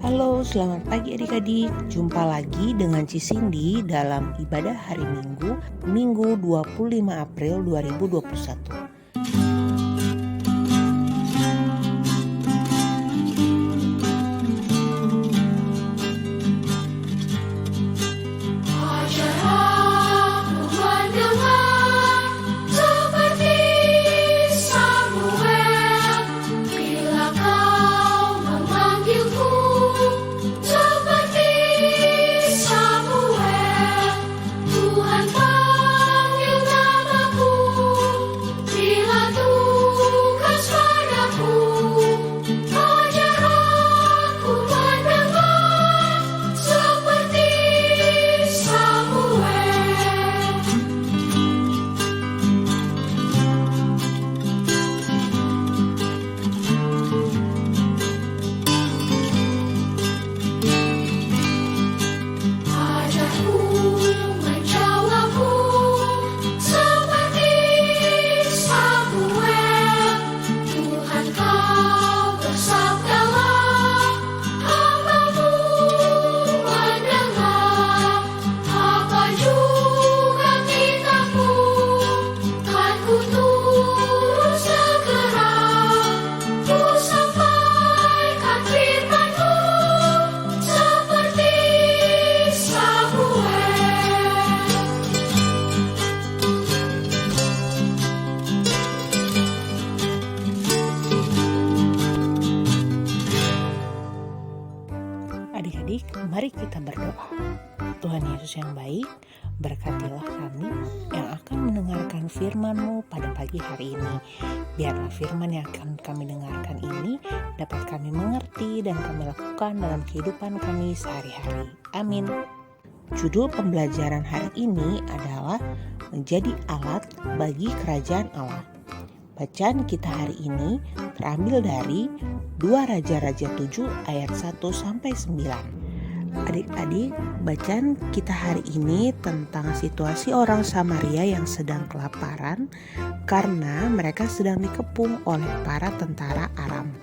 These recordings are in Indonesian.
Halo, selamat pagi adik-adik. Jumpa lagi dengan Cindy dalam ibadah hari Minggu, Minggu 25 April 2021. Adik-adik, mari kita berdoa. Tuhan Yesus yang baik, berkatilah kami yang akan mendengarkan firman-Mu pada pagi hari ini. Biarlah firman yang akan kami dengarkan ini dapat kami mengerti dan kami lakukan dalam kehidupan kami sehari-hari. Amin. Judul pembelajaran hari ini adalah menjadi alat bagi kerajaan Allah. Bacaan kita hari ini terambil dari 2 Raja-Raja 7 ayat 1-9. Adik-adik, bacaan kita hari ini tentang situasi orang Samaria yang sedang kelaparan karena mereka sedang dikepung oleh para tentara Aram.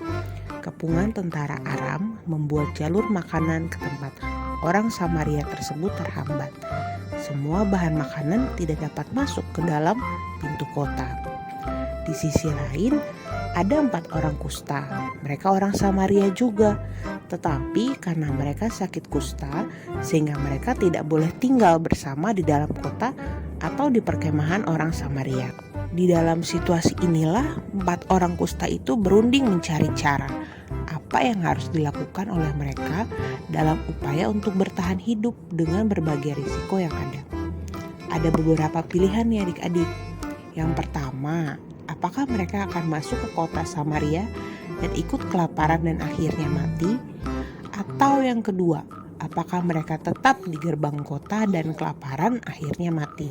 Kepungan tentara Aram membuat jalur makanan ke tempat orang Samaria tersebut terhambat. Semua bahan makanan tidak dapat masuk ke dalam pintu kota. Di sisi lain, ada 4 orang kusta. Mereka orang Samaria juga, tetapi karena mereka sakit kusta, sehingga mereka tidak boleh tinggal bersama di dalam kota atau di perkemahan orang Samaria. Di dalam situasi inilah 4 orang kusta itu berunding mencari cara apa yang harus dilakukan oleh mereka dalam upaya untuk bertahan hidup dengan berbagai risiko yang ada. Ada beberapa pilihan nih adik-adik. Yang pertama, apakah mereka akan masuk ke kota Samaria dan ikut kelaparan dan akhirnya mati? Atau yang kedua, apakah mereka tetap di gerbang kota dan kelaparan akhirnya mati?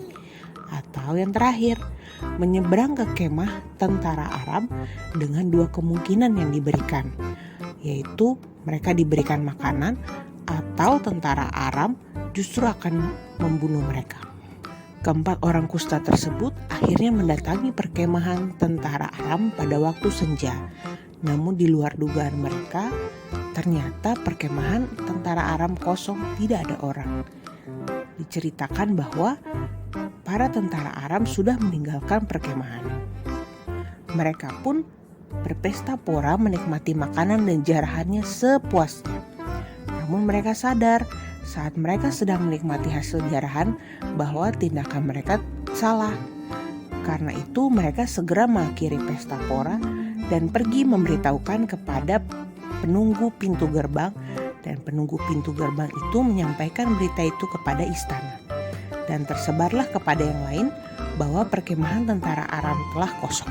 Atau yang terakhir, menyeberang ke kemah tentara Aram dengan 2 kemungkinan yang diberikan, yaitu mereka diberikan makanan atau tentara Aram justru akan membunuh mereka. Keempat orang kusta tersebut akhirnya mendatangi perkemahan tentara Aram pada waktu senja. Namun di luar dugaan mereka, ternyata perkemahan tentara Aram kosong, tidak ada orang. Diceritakan bahwa para tentara Aram sudah meninggalkan perkemahan. Mereka pun berpesta pora menikmati makanan dan jarahannya sepuasnya. Namun mereka sadar saat mereka sedang menikmati hasil jarahan bahwa tindakan mereka salah. Karena itu mereka segera mengakhiri pesta pora dan pergi memberitahukan kepada penunggu pintu gerbang, dan penunggu pintu gerbang itu menyampaikan berita itu kepada istana. Dan tersebarlah kepada yang lain bahwa perkemahan tentara Aram telah kosong.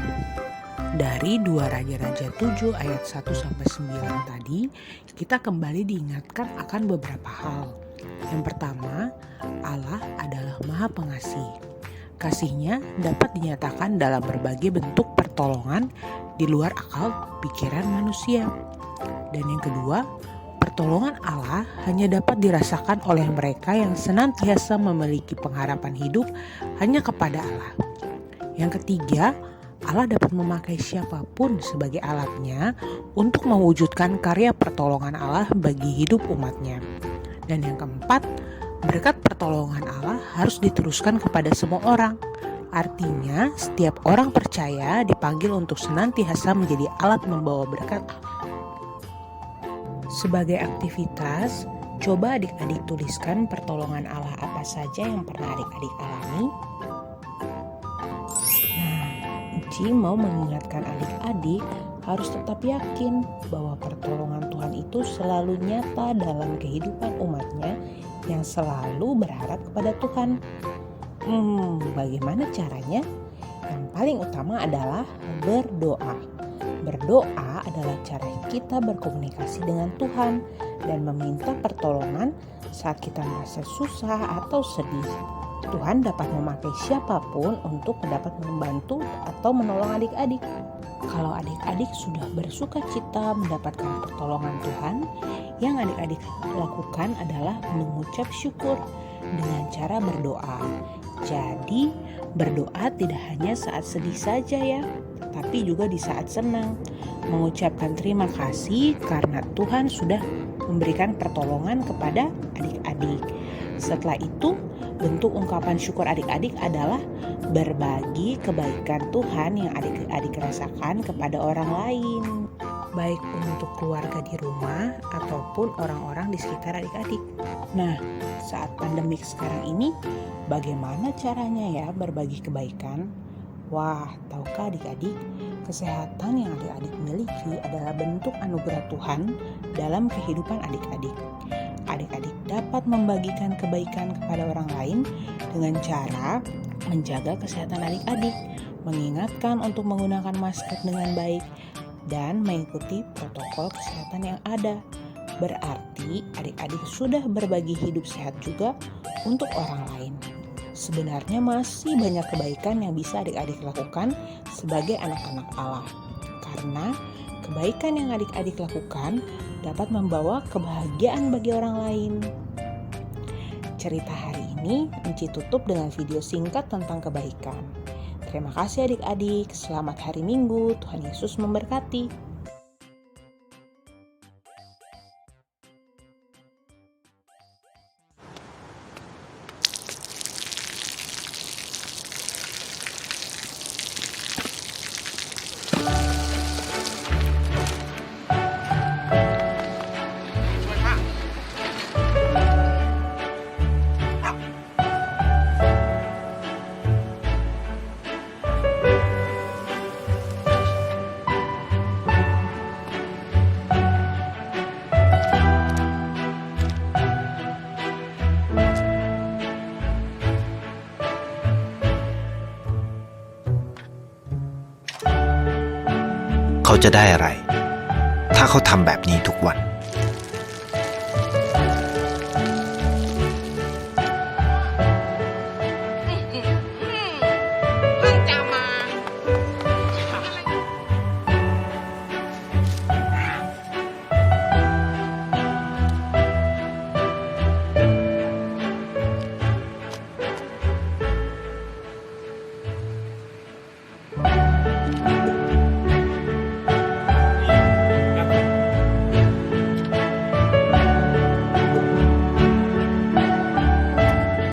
Dari 2 Raja-Raja 7 ayat 1-9 tadi, kita kembali diingatkan akan beberapa hal. Yang pertama, Allah adalah Maha Pengasih. Kasih-Nya dapat dinyatakan dalam berbagai bentuk pertolongan di luar akal pikiran manusia. Dan yang kedua, pertolongan Allah hanya dapat dirasakan oleh mereka yang senantiasa memiliki pengharapan hidup hanya kepada Allah. Yang ketiga, Allah dapat memakai siapapun sebagai alatnya untuk mewujudkan karya pertolongan Allah bagi hidup umatnya. Dan yang keempat, berkat pertolongan Allah harus diteruskan kepada semua orang. Artinya, setiap orang percaya dipanggil untuk senantiasa menjadi alat membawa berkat Allah. Sebagai aktivitas, coba adik-adik tuliskan pertolongan Allah apa saja yang pernah adik-adik alami. Nah, Enci mau mengingatkan adik-adik harus tetap yakin bahwa pertolongan Tuhan itu selalu nyata dalam kehidupan umatnya yang selalu berharap kepada Tuhan. Bagaimana caranya? Yang paling utama adalah berdoa. Berdoa adalah cara kita berkomunikasi dengan Tuhan dan meminta pertolongan saat kita merasa susah atau sedih. Tuhan dapat memakai siapapun untuk dapat membantu atau menolong adik-adik. Kalau adik-adik sudah bersuka cita mendapatkan pertolongan Tuhan, yang adik-adik lakukan adalah mengucap syukur dengan cara berdoa. Jadi, berdoa tidak hanya saat sedih saja ya, tapi juga di saat senang. Mengucapkan terima kasih karena Tuhan sudah memberikan pertolongan kepada adik-adik. Setelah itu, bentuk ungkapan syukur adik-adik adalah berbagi kebaikan Tuhan yang adik-adik rasakan kepada orang lain, baik untuk keluarga di rumah ataupun orang-orang di sekitar adik-adik. Nah, saat pandemik sekarang ini, bagaimana caranya ya berbagi kebaikan? Wah, tahukah adik-adik, kesehatan yang adik-adik miliki adalah bentuk anugerah Tuhan dalam kehidupan adik-adik. Adik-adik dapat membagikan kebaikan kepada orang lain dengan cara menjaga kesehatan adik-adik, mengingatkan untuk menggunakan masker dengan baik, dan mengikuti protokol kesehatan yang ada. Berarti adik-adik sudah berbagi hidup sehat juga untuk orang lain. Sebenarnya masih banyak kebaikan yang bisa adik-adik lakukan sebagai anak-anak Allah. Karena kebaikan yang adik-adik lakukan dapat membawa kebahagiaan bagi orang lain. Cerita hari ini Enci tutup dengan video singkat tentang kebaikan. Terima kasih adik-adik, selamat hari Minggu, Tuhan Yesus memberkati.เขาจะได้อะไรถ้าเขาทำแบบนี้ทุกวัน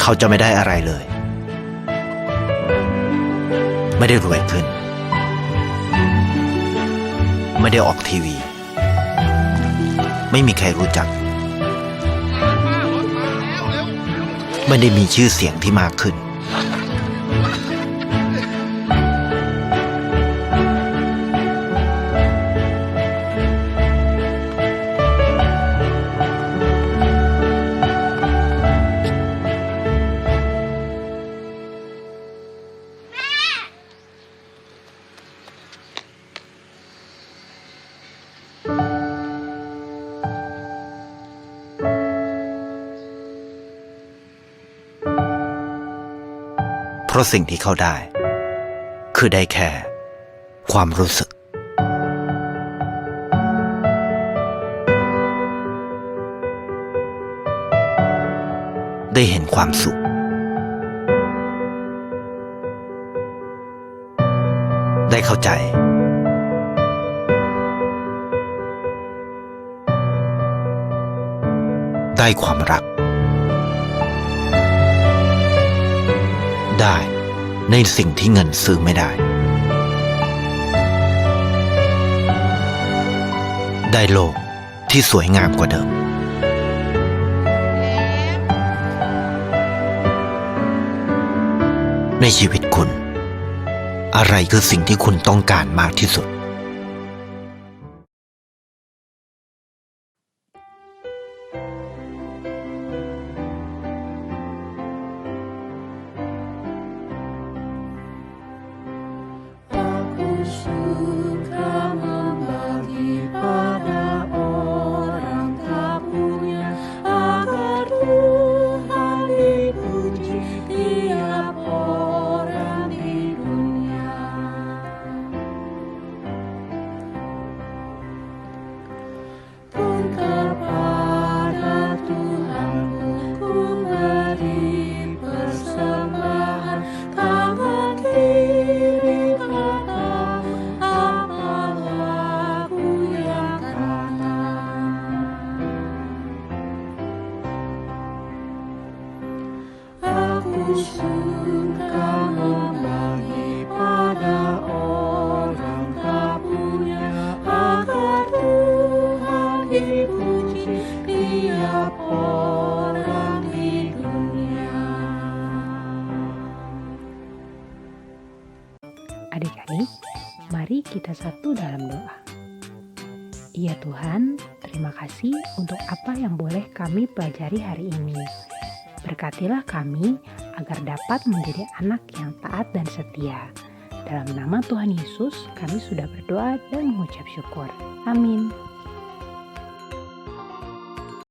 เขาจะไม่ได้อะไรเลยไม่ได้รวยขึ้นไม่ได้ออกทีวีไม่มีใครรู้จักไม่ได้มีชื่อเสียงที่มากขึ้นเพราะสิ่งที่เขาได้คือได้แค่ความรู้สึกได้เห็นความสุขได้ เข้าใจ ได้ความรัก ได้ในสิ่งที่เงินซื้อไม่ได้ ได้โลกที่สวยงามกว่าเดิม ในชีวิตคุณ อะไรคือสิ่งที่คุณต้องการมากที่สุดAku suka membagi pada orang tak punya, agar Tuhan dipuji tiap orang di dunia. Pun kepada Tuhanku ku beri persembahan, tangan kiri kataku apalah aku yang kanan. Aku suka membagi pada orang tak punya, agar Tuhan dipuji tiap orang di dunia. Adik-adik, mari kita satu dalam doa. Ya Tuhan, terima kasih untuk apa yang boleh kami pelajari hari ini. Berkatilah kami agar dapat menjadi anak yang taat dan setia. Dalam nama Tuhan Yesus, kami sudah berdoa dan mengucap syukur. Amin.